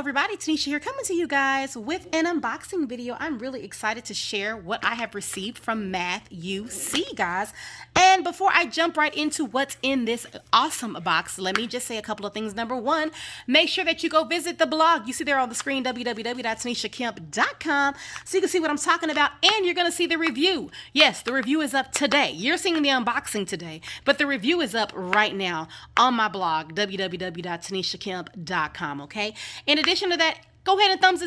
everybody, Tanisha here, coming to you guys with an unboxing video. I'm really excited to share what I have received from Math UC, guys. And before I jump right into what's in this awesome box, let me just say a couple of things. Number one, make sure that you go visit the blog. You see there on the screen, www.tanishakemp.com, so you can see what I'm talking about, and you're going to see the review. Yes, the review is up today. You're seeing the unboxing today, but the review is up right now on my blog, www.tanishakemp.com, okay? In addition to that, go ahead and thumbs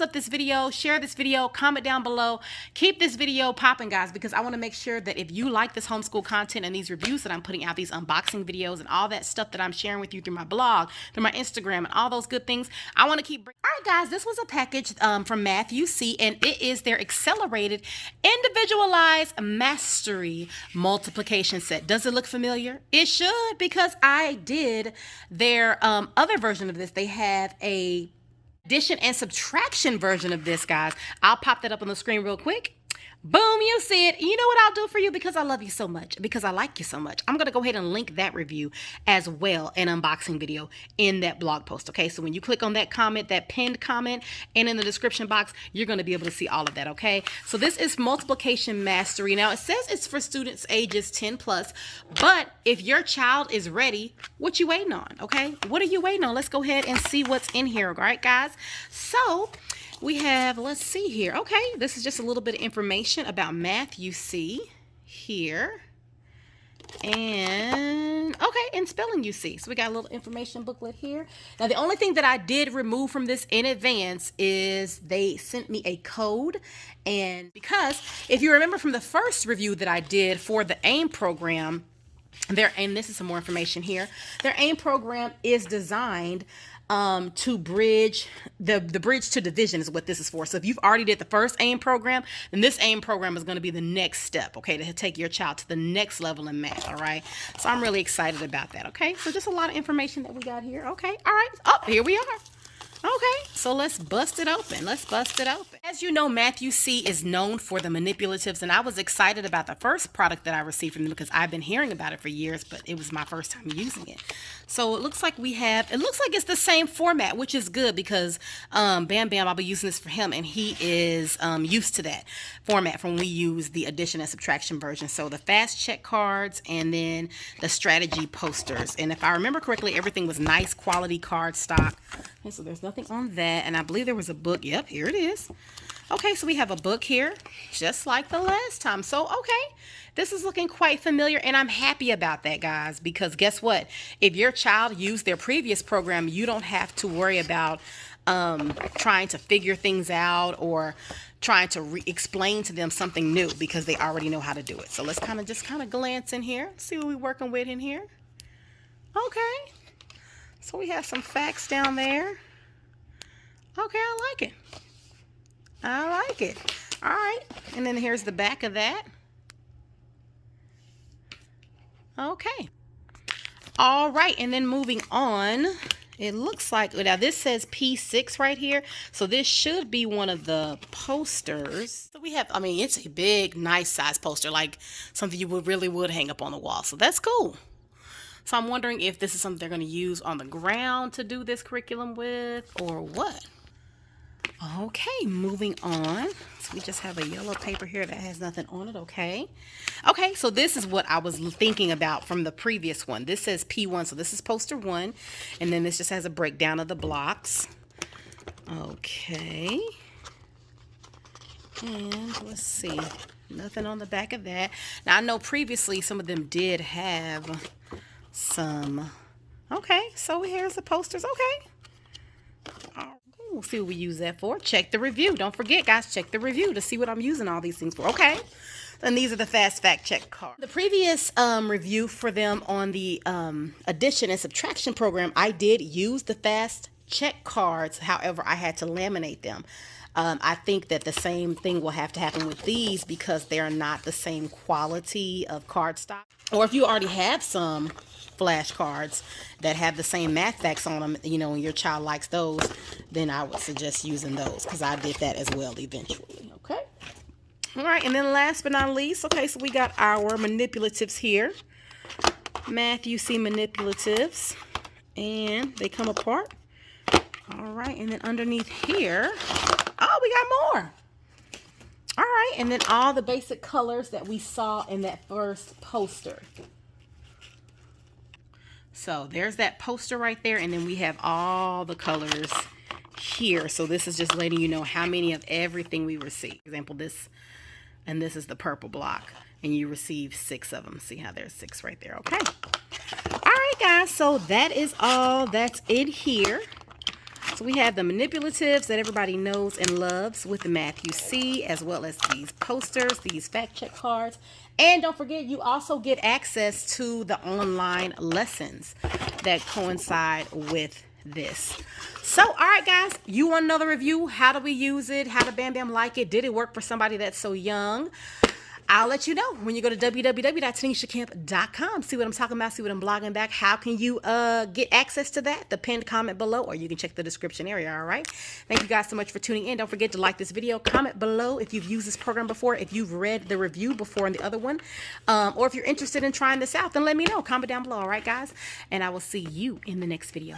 up this video, share this video, comment down below. Keep this video popping, guys, because I want to make sure that if you like this homeschool content and these reviews that I'm putting out, these unboxing videos and all that stuff that I'm sharing with you through my blog, through my Instagram, and all those good things, I want to keep bringing. All right, guys, this was a package from Math UC, and it is their Accelerated Individualized Mastery multiplication set. Does it look familiar? It should, because I did their other version of this. They have a addition and subtraction version of this, guys. I'll pop that up on the screen real quick. Boom, you see it. You know what I'll do for you, because I love you so much, because I like you so much. I'm going to go ahead and link that review as well, an unboxing video in that blog post. Okay, so when you click on that comment, that pinned comment, and in the description box, you're going to be able to see all of that. Okay, so this is multiplication mastery. Now it says it's for students ages 10 plus, but if your child is ready, what you waiting on? Okay, what are you waiting on? Let's go ahead and see what's in here. All right, guys. So we have, let's see here. Okay, this is just a little bit of information about Math UC here. And, okay, and spelling UC. So we got a little information booklet here. Now, the only thing that I did remove from this in advance is they sent me a code. And because, if you remember from the first review that I did for the AIM program, and this is some more information here, their AIM program is designed to bridge the bridge to division is what this is for. So if you've already did the first AIM program, then this AIM program is going to be the next step, okay, to take your child to the next level in math. All right, so I'm really excited about that. Okay, so just a lot of information that we got here. Okay, all right, here we are. Okay, so let's bust it open. Let's bust it open. As you know, Math UC is known for the manipulatives, and I was excited about the first product that I received from them because I've been hearing about it for years, but it was my first time using it. So it looks like it's the same format, which is good because Bam Bam, I'll be using this for him, and he is used to that format from when we use the addition and subtraction version. So the fast check cards and then the strategy posters. And if I remember correctly, everything was nice quality card stock. Okay, so there's nothing on that, and I believe there was a book. Yep, here it is. Okay, so we have a book here, just like the last time. So, okay, this is looking quite familiar, and I'm happy about that, guys, because guess what? If your child used their previous program, you don't have to worry about trying to figure things out or trying to explain to them something new because they already know how to do it. So let's kind of glance in here, see what we're working with in here. Okay. So we have some facts down there. Okay, I like it. I like it. All right. And then here's the back of that. Okay. All right. And then moving on, it looks like, now this says P6 right here. So this should be one of the posters. So we have, I mean, it's a big, nice size poster, like something you really would hang up on the wall. So that's cool. So I'm wondering if this is something they're going to use on the ground to do this curriculum with, or what. Okay, moving on. So we just have a yellow paper here that has nothing on it. Okay. Okay, so this is what I was thinking about from the previous one. This says P1, so this is poster 1. And then this just has a breakdown of the blocks. Okay. And let's see. Nothing on the back of that. Now, I know previously some of them did have some. Okay, so here's the posters. Okay. We'll see what we use that for. Check the review. Don't forget, guys, check the review to see what I'm using all these things for. Okay. And these are the fast fact check cards. The previous review for them on the addition and subtraction program, I did use the fast check cards. However, I had to laminate them. I think that the same thing will have to happen with these because they're not the same quality of cardstock. Or if you already have some flashcards that have the same math facts on them, you know, and your child likes those, then I would suggest using those because I did that as well eventually. Okay. All right. And then last but not least, okay, so we got our manipulatives here. Math UC manipulatives. And they come apart All right, and then underneath here, oh, we got more. All right, and then all the basic colors that we saw in that first poster. So there's that poster right there, and then we have all the colors here. So this is just letting you know how many of everything we receive. For example, this, and this is the purple block, and you receive 6 of them. See how there's 6 right there, okay? All right, guys, so that is all that's in here. So we have the manipulatives that everybody knows and loves with the Math You See, as well as these posters, these fact check cards. And don't forget, you also get access to the online lessons that coincide with this. So, all right, guys, you want another review? How do we use it? How did Bam Bam like it? Did it work for somebody that's so young? I'll let you know when you go to www.tanishakemp.com. See what I'm talking about, see what I'm blogging back. How can you get access to that? The pinned comment below, or you can check the description area, all right? Thank you guys so much for tuning in. Don't forget to like this video, comment below if you've used this program before, if you've read the review before in the other one, or if you're interested in trying this out, then let me know. Comment down below, all right, guys? And I will see you in the next video.